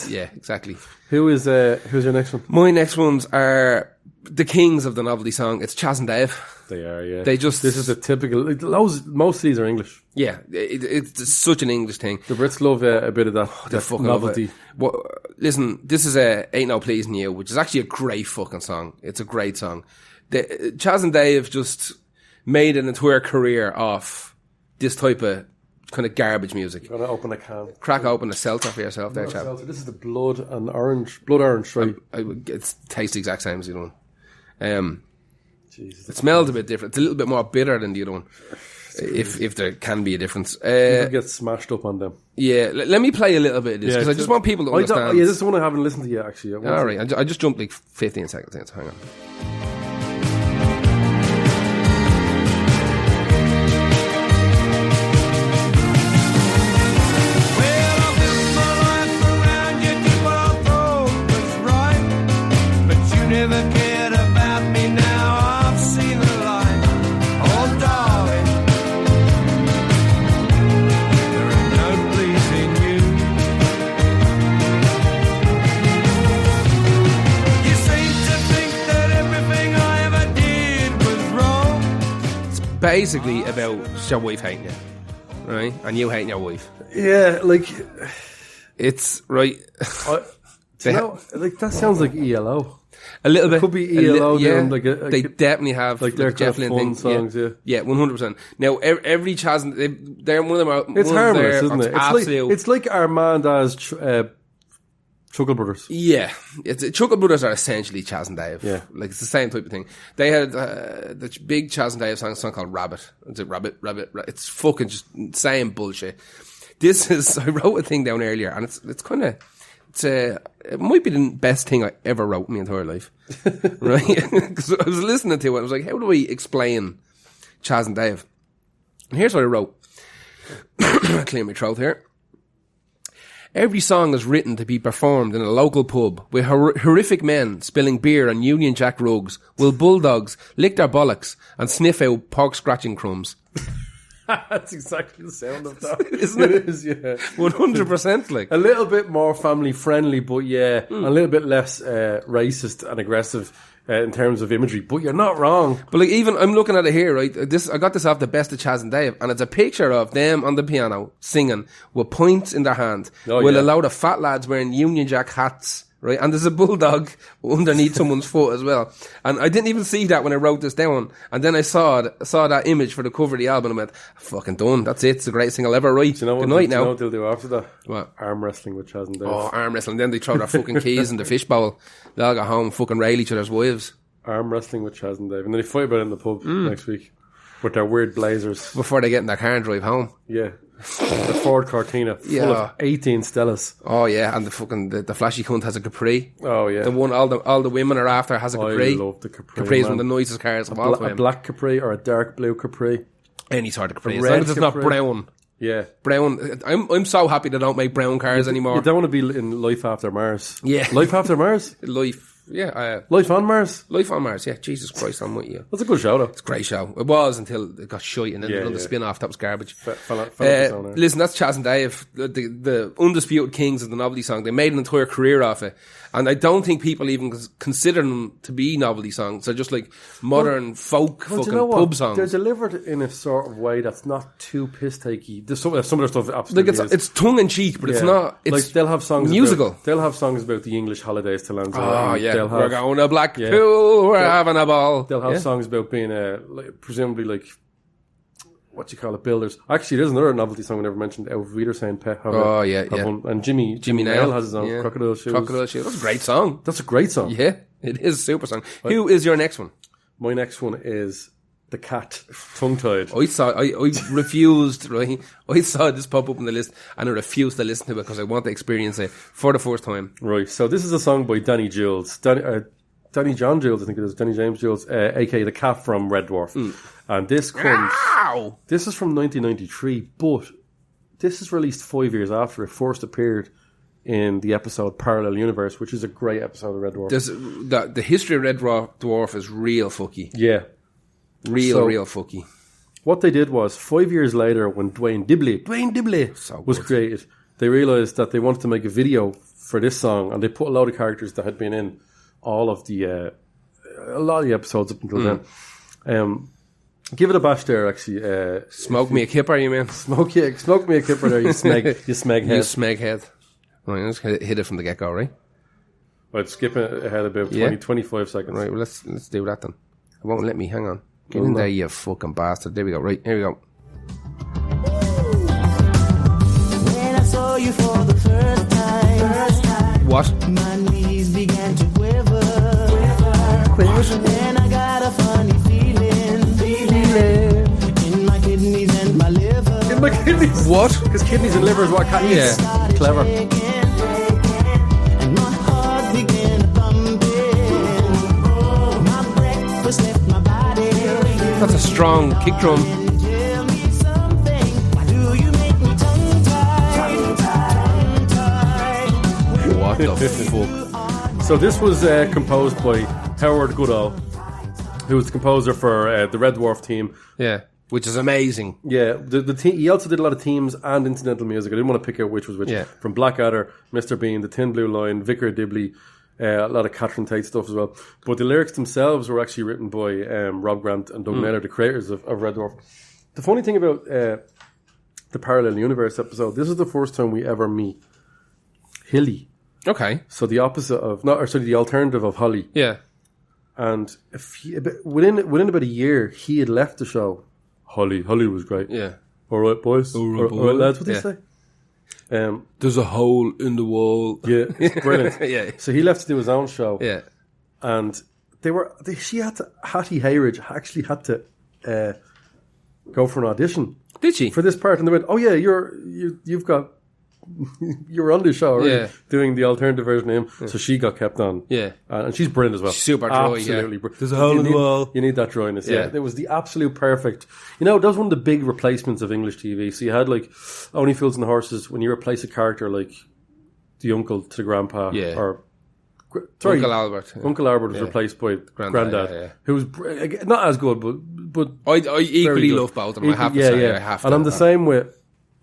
Yeah, exactly. Who's your next one? My next ones are the kings of the novelty song. It's Chas and Dave. They are, yeah. This is a typical. Most of these are English. Yeah, it's such an English thing. The Brits love a bit of that. They fucking novelty. Well, listen, this is Ain't No Pleasing You, which is actually a great fucking song. It's a great song. Chas and Dave just made an entire career off this type of kind of garbage music. Gotta open a can. Crack open a seltzer for yourself there, chap. This is the blood orange, right? It tastes the exact same as the other one. Jesus, it smells a bit different. It's a little bit more bitter than the other one. If there can be a difference. People get smashed up on them. Yeah, let me play a little bit of this, because I just want people to understand. Yeah, this is one I haven't listened to yet, actually. Alright, I just jumped like 15 seconds in, so hang on. Basically about your wife hating you, right? And you hating your wife. Yeah, like it's right. That sounds like ELO. A little bit. It could be ELO. Yeah, they definitely have like their Jeff kind of Lynne fun songs. Yeah, 100%. Now every Chas, they're one of them. Are, it's harmless, isn't it? It's like Armanda's Chuckle Brothers. Yeah. Chuckle Brothers are essentially Chas and Dave. Yeah. Like, it's the same type of thing. They had the big Chas and Dave song called Rabbit. Is it Rabbit? It's fucking just same bullshit. I wrote a thing down earlier, and it's kind of, it might be the best thing I ever wrote in my entire life. Right? Because I was listening to it, I was like, how do we explain Chas and Dave? And here's what I wrote. Clear my throat here. Every song is written to be performed in a local pub with horrific men spilling beer on Union Jack rugs, while bulldogs lick their bollocks and sniff out pork scratching crumbs. That's exactly the sound of that. Isn't it? It is, yeah. 100% like. A little bit more family friendly, but yeah, a little bit less racist and aggressive in terms of imagery, but you're not wrong. But like, even I'm looking at it here, right? I got this off the Best of Chas and Dave, and it's a picture of them on the piano singing with points in their hand, a load of fat lads wearing Union Jack hats, right? And there's a bulldog underneath someone's foot as well. And I didn't even see that when I wrote this down. And then I saw that image for the cover of the album, and I went, fucking done. That's it. It's the greatest thing I'll ever write. Do you know Good night now. Do you know what they'll do after that? What? Arm wrestling with Chas and Dave. Oh, arm wrestling. Then they throw their fucking keys in the fishbowl. They all go home and fucking rail each other's wives. Arm wrestling with Chas and Dave. And then they fight about it in the pub next week with their weird blazers. Before they get in their car and drive home. Yeah. The Ford Cortina full of 18 Stellas. Oh yeah, and the fucking the flashy cunt has a Capri. Oh yeah. The one all the women are after has a Capri. I love the Capri. Capri's one of the nicest cars of all time. A black Capri or a dark blue Capri. Any sort of Capri. As long as it's not brown. Yeah. Brown. I'm so happy they don't make brown cars anymore. You don't want to be in Life After Mars. Yeah. Life After Mars? Life. Yeah. Life on Mars? Life on Mars, yeah. Jesus Christ, I'm with you. That's a good show, though. It's a great show. It was until it got shite, and then they done the spin-off. That was garbage. Listen, that's Chas and Dave, the undisputed kings of the novelty song. They made an entire career off it. And I don't think people even consider them to be novelty songs. They're just like modern folk fucking pub songs. They're delivered in a sort of way that's not too piss-takey. Some of their stuff absolutely like it's tongue-in-cheek, but it's not. It's like they'll have songs musical. They'll have songs about the English holidays to Lanzarote. Oh yeah, we're going to Blackpool. We're having a ball. They'll have songs about being presumably like, what you call it, builders. Actually, there's another novelty song I never mentioned. Auf Wiedersehen, Pet. One. And Jimmy Nail has his own Crocodile Shoes. Crocodile Shoes. That's a great song. That's a great song. Yeah, it is a super song. Who is your next one? My next one is The Cat, Tongue Tied. I refused, right? I saw this pop up on the list and I refused to listen to it because I want to experience it for the first time. Right, so this is a song by Danny Jules. Danny John Jules, I think it is. Danny James Jules, aka The Cat from Red Dwarf. And this comes... Ow! This is from 1993, but this is released 5 years after it first appeared in the episode Parallel Universe, which is a great episode of Red Dwarf. The history of Red Dwarf is real fucky. Yeah. Real fucky. What they did was, 5 years later, when Dwayne Dibley was created, they realised that they wanted to make a video for this song, and they put a lot of characters that had been in all of the a lot of the episodes up until then. Give it a bash there, actually. Smoke me a kipper, you mean? Smoke me a kipper there, you smeg head. You smeg head. Right, let's hit it from the get-go, right? Right, skip ahead about 25 seconds. Right, well, let's do that then. It won't let me, hang on. Get in there, you fucking bastard. There we go, right, here we go. When I saw you for the first time. What? My knees began to quiver. Then I got a funny feeling in my kidneys and my liver. In my kidneys? What? Because kidneys and liver is what cat eats. Yeah. Clever. And my heart began thumping. My breakfast left my body. That's a strong kick drum. Tell me something. Why do you make me tongue-tied? What the fuck? So this was composed by Howard Goodall, who was the composer for the Red Dwarf team. Yeah, which is amazing. Yeah, the he also did a lot of themes and incidental music. I didn't want to pick out which was which. Yeah. From Blackadder, Mr. Bean, The Tin Blue Line, Vicar Dibley, a lot of Catherine Tate stuff as well. But the lyrics themselves were actually written by Rob Grant and Doug Naylor, the creators of Red Dwarf. The funny thing about the Parallel Universe episode, this is the first time we ever meet Hilly. Okay. So the opposite of, the alternative of Holly. Yeah. And within about a year, he had left the show. Holly was great. Yeah. All right, boys. All right, lads. What did he say? There's a hole in the wall. Yeah, it's brilliant. Yeah. So he left to do his own show. Yeah. And Hattie Hayridge actually had to go for an audition. Did she? For this part, and they went, "Oh yeah, you've got." You were on the show, right? Doing the alternative version of him, so she got kept on. Yeah, and she's brilliant as well. She's super dry, absolutely. Yeah. There's a hole in the wall. You need that dryness. Yeah, it was the absolute perfect. You know, that was one of the big replacements of English TV. So you had like Only Fools and Horses when you replace a character like the uncle to the grandpa, or Uncle Albert. Uncle Albert was replaced by Grandad, who was not as good, but I equally love both of them. I have to say, I have to. And I'm the same with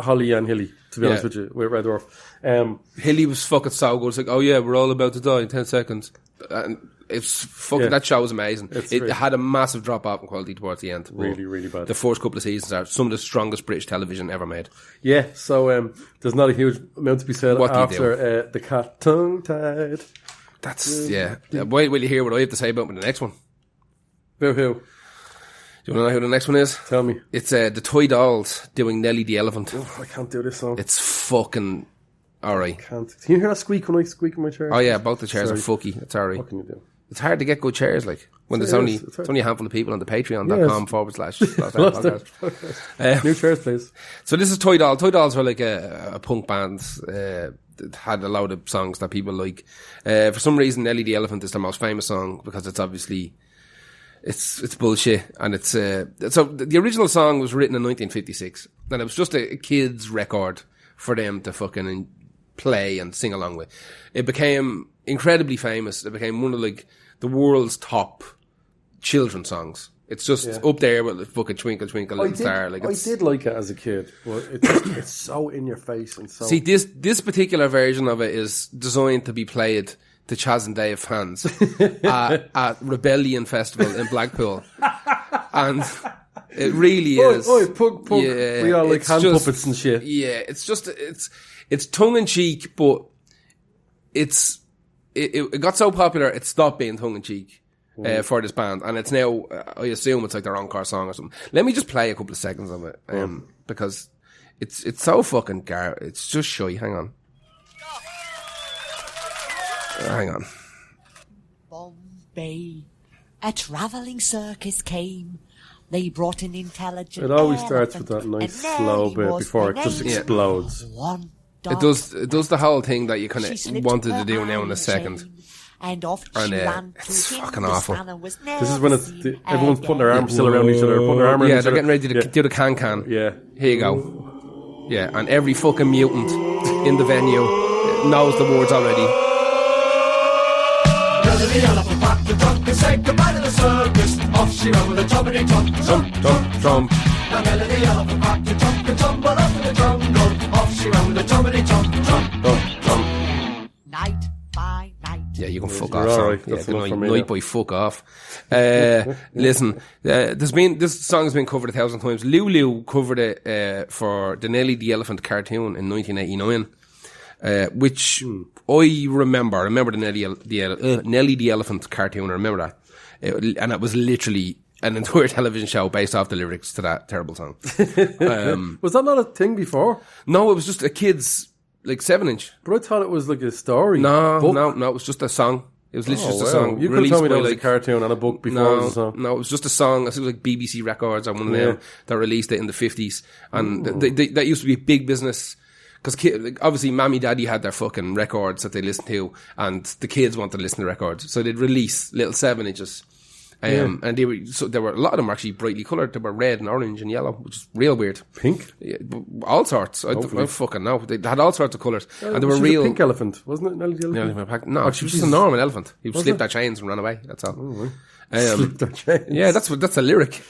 Holly and Hilly. To be honest with you, with Red Dwarf. Hilly was fucking so good. It's like, oh yeah, we're all about to die in 10 seconds. And it's fucking, that show was amazing. It had a massive drop off in quality towards the end. Really, really bad. The first couple of seasons are some of the strongest British television ever made. Yeah, so there's not a huge amount to be said after the cat tongue-tied. That's, Wait will you hear what I have to say about the next one. Who? Do you want to know who the next one is? Tell me. It's the Toy Dolls doing Nelly the Elephant. Oh, I can't do this song. It's fucking alright. I can't. Can you hear that squeak when I squeak in my chair? Oh yeah, both the chairs are fucky. It's alright. What can you do? It's hard to get good chairs, like, when there's only a handful of people on the patreon.com/. New chairs, please. So this is Toy Dolls. Toy Dolls were like a punk band. That had a lot of songs that people like. For some reason, Nelly the Elephant is their most famous song because it's obviously... It's bullshit, and it's so the original song was written in 1956, and it was just a kid's record for them to fucking play and sing along with. It became incredibly famous. It became one of like the world's top children's songs. It's just up there with the fucking Twinkle Twinkle Little Star. Like, I did like it as a kid, but it's so in your face and so. See, this particular version of it is designed to be played to Chaz and Dave fans at Rebellion Festival in Blackpool. And it really is. Pug. Yeah, we are like hand puppets and shit. Yeah, it's just, it's tongue-in-cheek, but it got so popular, it stopped being tongue-in-cheek for this band. And it's now, I assume it's like their encore song or something. Let me just play a couple of seconds of it, because it's so fucking it's just shy. Hang on. Hang on. Bombay, a travelling circus came. They brought an intelligent. It always starts with that nice slow bit before it just explodes. It does the whole thing that you kind of wanted to do now in a second. And off she ran it's fucking awful. This is when everyone's putting their arms still around each other, putting their arm around each other. They're getting ready to do the can. Yeah. Here you go. Yeah, and every fucking mutant in the venue knows the words already. The elephant packed the trunk and said goodbye to the circus. Off she ran with a trumpety trump. Now Melody elephant packed the trunk and tumbled off in the jungle. Off she ran with a trumpety trump. night, by night. Yeah, you can fuck You're off, all right. son. Yeah, That's good enough night, for me night now. boy, fuck off. Listen, this song has been covered 1,000 times. Lulu covered it for the Nelly the Elephant cartoon in 1989, which I remember. I remember the Nelly the Elephant cartoon. I remember that, and it was literally an entire television show based off the lyrics to that terrible song. Was that not a thing before? No, it was just a kid's 7-inch. But I thought it was like a story. No, book. no, it was just a song. It was literally just a wow. song. You could have told me released that was by, a cartoon and a book before it was a song. No, it was just a song. I think it was like BBC Records or one of them that released it in the 50s. And that used to be a big business. Because obviously Mammy Daddy had their fucking records that they listened to, and the kids wanted to listen to records. So they'd release little 7-inches. And there were a lot of them were actually brightly coloured. They were red and orange and yellow, which is real weird. Pink? Yeah, all sorts. I fucking know. They had all sorts of colours. And they were She was real. a pink elephant, wasn't it? Nelly the elephant? No, she was just a normal elephant. He slipped their chains and ran away. That's all. Slipped their chains. Yeah, that's a lyric.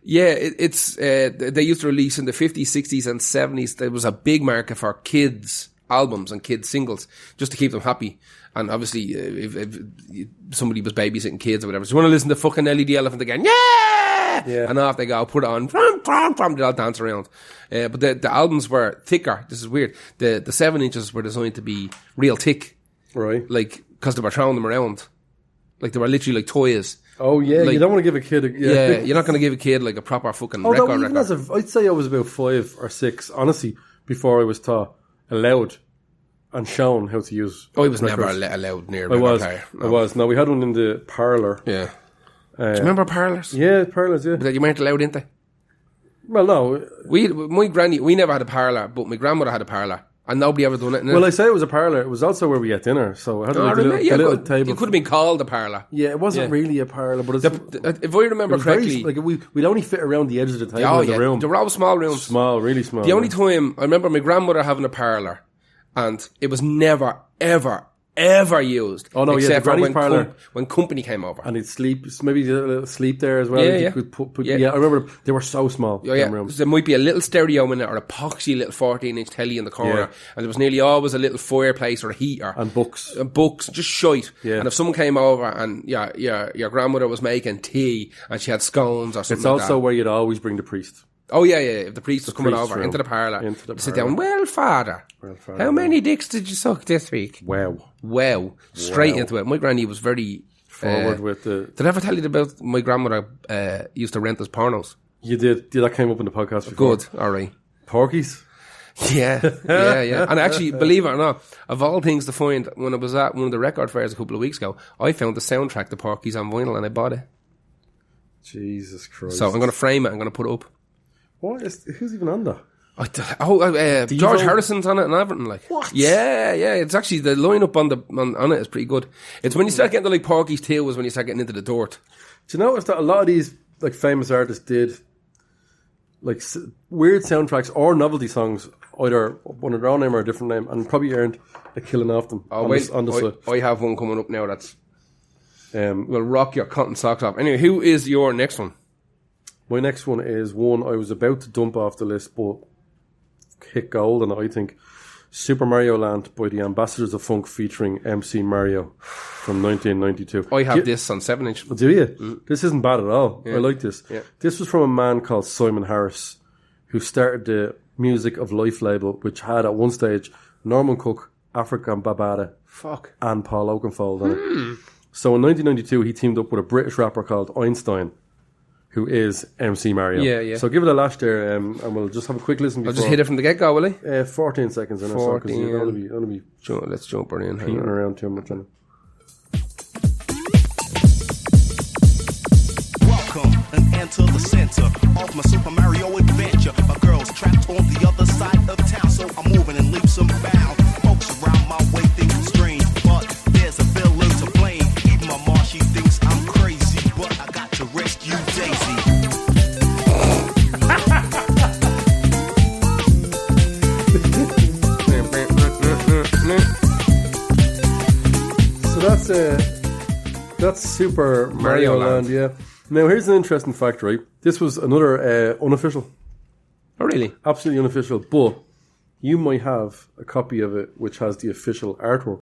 It's they used to release in the 50s, 60s and 70s. There was a big market for kids albums and kids singles just to keep them happy. And obviously, if somebody was babysitting kids or whatever, so you want to listen to fucking Nelly the Elephant again? Yeah! And off they go, put it on, they all dance around. But the albums were thicker. This is weird. The 7-inches were designed to be real thick. Right. Because they were throwing them around. They were literally like toys. Oh, yeah, you don't want to give a kid you're not going to give a kid a proper fucking record. I'd say I was about 5 or 6, honestly, before I was taught allowed and shown how to use. I was records. never allowed near I was. player. No. I was. No, we had one in the parlour. Yeah. Do you remember parlours? Yeah, parlours, yeah. But you weren't allowed into. Well, no. We never had a parlour, but my grandmother had a parlour. And nobody ever done it. Well, I say it was a parlour. It was also where we ate dinner. So I had a little table. It could have been called a parlour. Yeah, it wasn't really a parlour. But if I remember correctly. We'd only fit around the edge of the table in the room. They were all small rooms. Small, really small. The only time I remember my grandmother having a parlour, and it was never, ever used. Oh no, except the for when parlour. When company came over. And he'd sleep, maybe a little sleep there as well. Yeah, you could put, I remember they were so small. Oh, yeah. Rooms. There might be a little stereo in it or a poxy little 14-inch telly in the corner. Yeah. And there was nearly always a little fireplace or a heater. And books. Just shite. Yeah. And if someone came over and your grandmother was making tea and she had scones or something it's also where you'd always bring the priest. Oh, yeah. If the priest was coming over room. into the parlour. Sit down. Well, Father, how many dicks did you suck this week? Wow. Straight into it. My granny was very forward with the... Did I ever tell you about my grandmother used to rent us pornos? You did. That came up in the podcast before. Good. All right. Porkies? Yeah. And actually, believe it or not, of all things to find, when I was at one of the record fairs a couple of weeks ago, I found the soundtrack to Porkies on vinyl and I bought it. Jesus Christ. So I'm going to frame it. I'm going to put it up. Who's even on that? George Harrison's on it and everything. What? Yeah. It's actually the lineup on it is pretty good. It's when you start getting to Porky's Tail was when you start getting into the dirt. Do you notice that a lot of these famous artists did weird soundtracks or novelty songs, either under their own name or a different name, and probably earned a killing off them. On the side. I have one coming up now that's will rock your cotton socks off. Anyway, who is your next one? My next one is one I was about to dump off the list, but hit gold, and I think Super Mario Land by the Ambassadors of Funk featuring MC Mario from 1992. I have this on 7-inch. Do you? This isn't bad at all. Yeah. I like this. Yeah. This was from a man called Simon Harris, who started the Music of Life label, which had at one stage Norman Cook, African Bambaataa, and Paul Oakenfold on it. So in 1992, he teamed up with a British rapper called Einstein, who is MC Mario. Yeah. So give it a lash there, and we'll just have a quick listen. I'll just hit it from the get-go, will I? 14 seconds in or so, because you don't want to be let's jump right in. peeing around too much on it. Welcome and enter the center of my Super Mario adventure. My girl's trapped on the other side of town, so I'm moving in leaps and bounds. Folks around my way think I'm strange, but there's a villain to blame. Even my mom, she thinks I'm crazy, but I got to rescue Daisy. So that's Super Mario Land, yeah. Now here's an interesting fact, right? This was another unofficial. Oh, really? Absolutely unofficial, but you might have a copy of it which has the official artwork